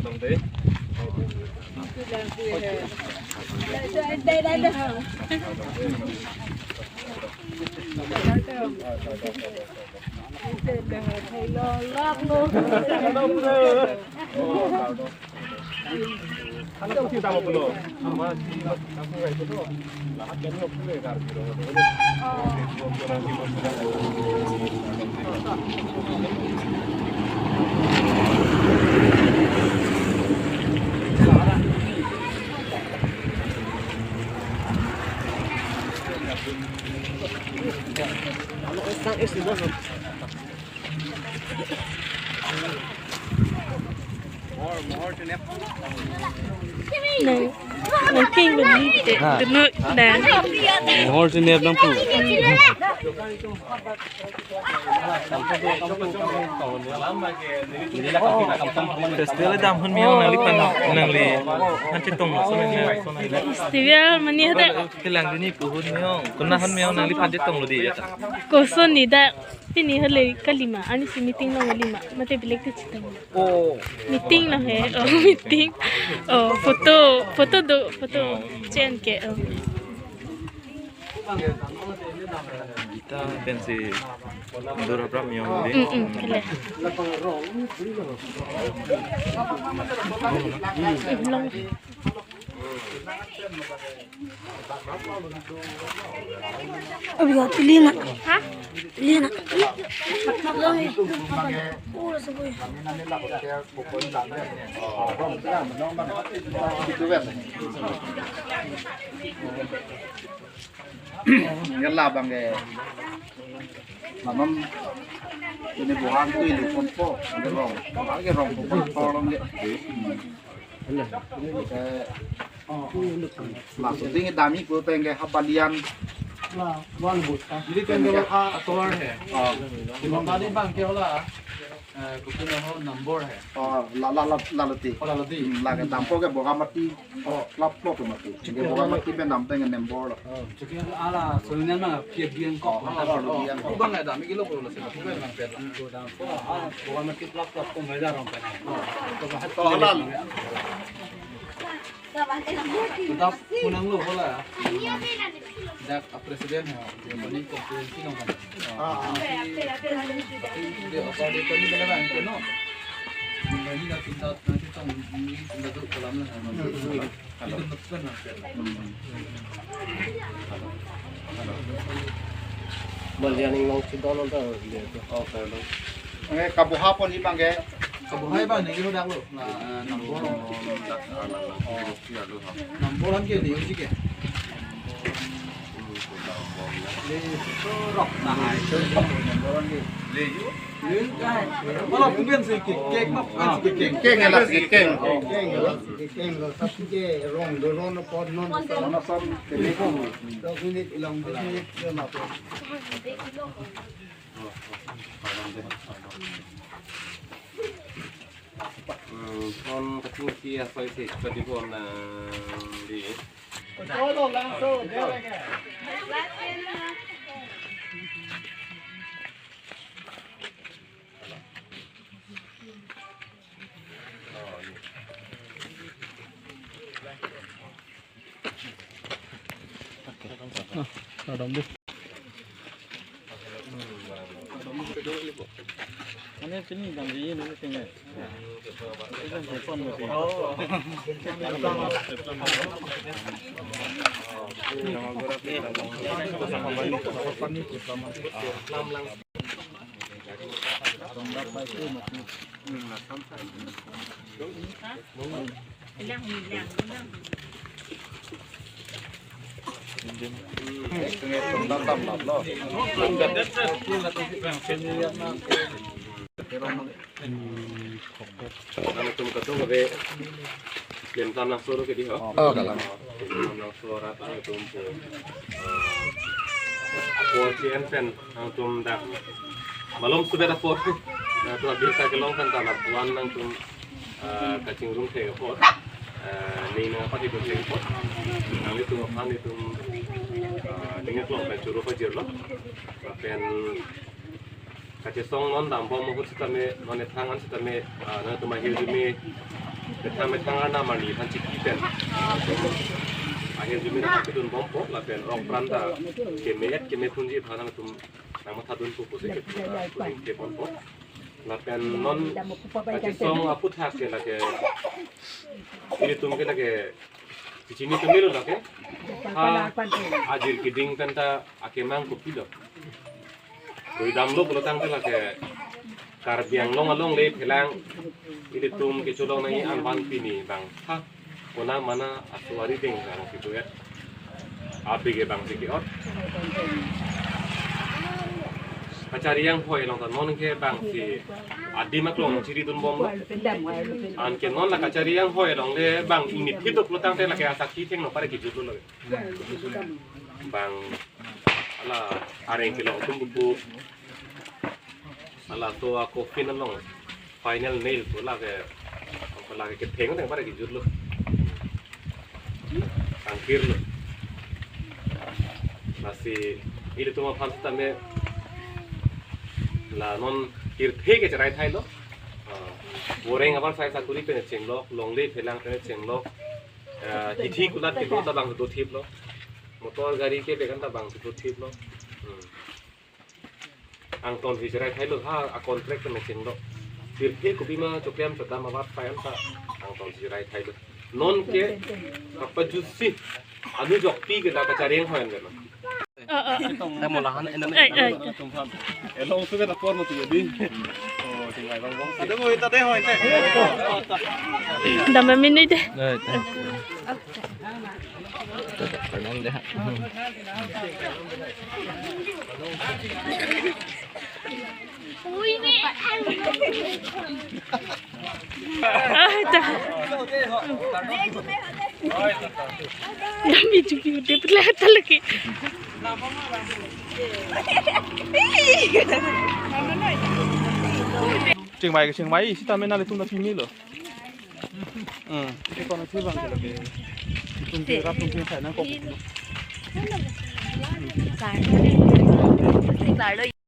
đồng thế đây đây đây thầy lo lót luôn Anak kecil tahu belum? Sama si aku itu tuh, lah kan lo boleh kan gitu. này này kinh mình đi để nước đàn Hol tu nep lampu. Festival dam hun miao nang lipan nang le han cetong so nang le. Festival mani hada Kilang dini ku hun miao. Kunna hun miao nang lipan cetong lo di ya. koson ni da pini hale kalima ani si meeting na lima mate bilek te chita Oh. meeting na hai oh meeting oh foto chen ke oh Kita pensi Dora pram miao di. kele long Abiga pilina. ha Pilina. Lohi. Ura saboy. Cái là bằng cái mà nó ini bukan tuh ini kompo cái rong kompo lắm vậy maksudnya dami gue pengen habalian Jadi kan kalau atolar है, dimana bang kau lah, kucing itu nombor है, lalati là cái dampo cái boga mati lap lop mati cái boga mati bên nam pengen nembor jadi ala soalnya mah pihak dia kok, bang ada, mikir lo kalau sih, kita memang pihak lah, bukan mikir lap kok meja orang kan, tetap punang lo bola, dak presiden ya, ini konferensi nong kan, dia apa dia kan ini benar kan, no, ini nanti tong ini sudah tu kolam lah, itu betul kan, Balian yang sidon tu dia tu. cái kabuha pun ini bang cái kabuhay ba nih lo dak lo, namboran ke ni uji ke. Rok nahay kalau pun sih kek mah cái này là cái cái tapi je rong doron pod non nó xong cái này không do minit ilang minit na po Kon kecil kia saya sih tadi pun di. todo lang so dere ke Ini sini dan di ini sini. Ini telepon mesti. Kalau tum ketung ke Liam tanah suruh ke dia. oh dalam Tanah suara tanah tum po. Po cien pen tum dak. Malum sudah dah po. Tu biasa kelong kan tanah tuan nang tum kacing rum ke po. Ni na pati tum ke po. Nang itu apa ni tum dengan kelompok pencuri fajir lo, pen kaca song non dampom mohut setame non etangan setame non tu mahir jumi etangan nama ni hancik pen akhir jumi nak ketun bompo lah pen rong pranta kemet punji bhanang tum nama thadun tu pose ke bompo lah pen non kaca song apu thak ke lah ke ini tum ke lah ke sini tum ni lo lah ke ajir kiding penta akemang kopi lo Doi damlo pelotang tu lah ke karbiang long along le pelang ini tum ke colong nangi anban pini bang ha kona mana asuari ding bang gitu ya api ke bang siki ot kacari yang hoi long tan mon ke bang si adi mak long ciri tun bom lo an ke non la kacari yang hoi long le bang ini hidup pelotang te lah ke asaki teng no pare ke jutu lo bang ala areng kilo tum buku ala to aku final final nail tu lah ke theng teng pada kijut lo angkir lo masih ini tu mah pantas tame lah non kir thek ke cerai thai lo goreng apa saya sakuri pene cenglo longle pelang pene cenglo hithi kulat ke tu bang tu thip lo motor gari ke bekan ta bang tu thip lo ang ton hijarai thai lo ha a contract ke machine lo firke ko bima chokyam chota ma wat payan ta ang ton hijarai thai lo non ke apa jusi anu jok pi ke la ka chareng hoyan ke lo ta mo lahan en na tum pham elong su ke ta por mo tu di oh tingai bang bang ada mo ita de hoy te Dama minit deh. Dah. Dami cuci udah berlata lagi. Trường máy kita main nale tum na fimi lo. Itu kono sih bang kalau ke tum ke rap tum ke saya nang kok.